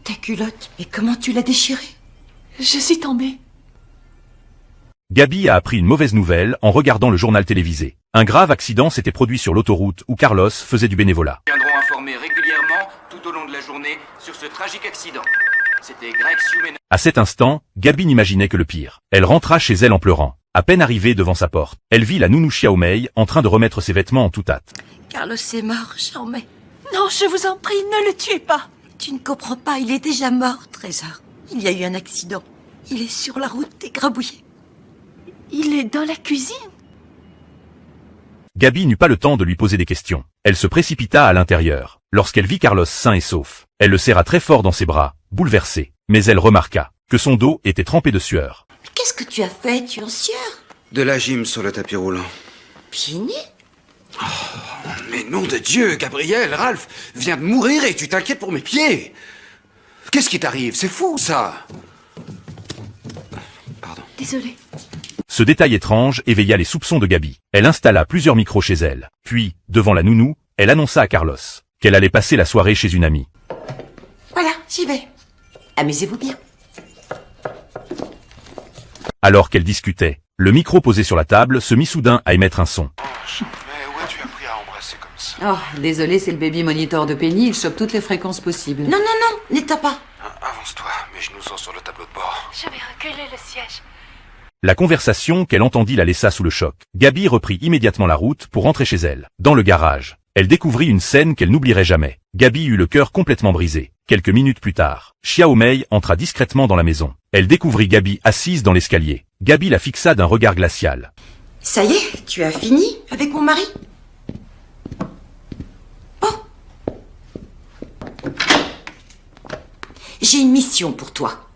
Ta culotte, mais comment tu l'as déchirée? Je suis tombée. Gabi a appris une mauvaise nouvelle en regardant le journal télévisé. Un grave accident s'était produit sur l'autoroute où Carlos faisait du bénévolat. Nous viendrons informer régulièrement tout au long de la journée sur ce tragique accident. C'était Greg Siumena. À cet instant, Gabi n'imaginait que le pire. Elle rentra chez elle en pleurant. À peine arrivée devant sa porte, elle vit la nounou Xiaomei en train de remettre ses vêtements en toute hâte. Carlos est mort, Xiaomei. Non, je vous en prie, ne le tuez pas. Tu ne comprends pas, il est déjà mort, Trésor. Il y a eu un accident. Il est sur la route égrabouillé. Il est dans la cuisine. Gabi n'eut pas le temps de lui poser des questions. Elle se précipita à l'intérieur. Lorsqu'elle vit Carlos sain et sauf, elle le serra très fort dans ses bras, bouleversée. Mais elle remarqua que son dos était trempé de sueur. Mais qu'est-ce que tu as fait? Tu es en sueur? De la gym sur le tapis roulant. Pieds nus? Mais nom de Dieu, Gabriel, Ralph vient de mourir et tu t'inquiètes pour mes pieds. Qu'est-ce qui t'arrive? C'est fou, ça. Pardon. Désolée. Ce détail étrange éveilla les soupçons de Gabi. Elle installa plusieurs micros chez elle. Puis, devant la nounou, elle annonça à Carlos qu'elle allait passer la soirée chez une amie. Voilà, j'y vais. Amusez-vous bien. Alors qu'elle discutait, le micro posé sur la table se mit soudain à émettre un son. Mais où as-tu appris à embrasser comme ça? Oh, désolé, c'est le baby monitor de Penny, il chope toutes les fréquences possibles. Non, non, non, n'éteins pas. Avance-toi, mes genoux sont sur le tableau de bord. Je vais reculer le siège. La conversation qu'elle entendit la laissa sous le choc. Gabi reprit immédiatement la route pour rentrer chez elle. Dans le garage, elle découvrit une scène qu'elle n'oublierait jamais. Gabi eut le cœur complètement brisé. Quelques minutes plus tard, Xiaomei entra discrètement dans la maison. Elle découvrit Gabi assise dans l'escalier. Gabi la fixa d'un regard glacial. Ça y est, tu as fini avec mon mari? Oh. J'ai une mission pour toi.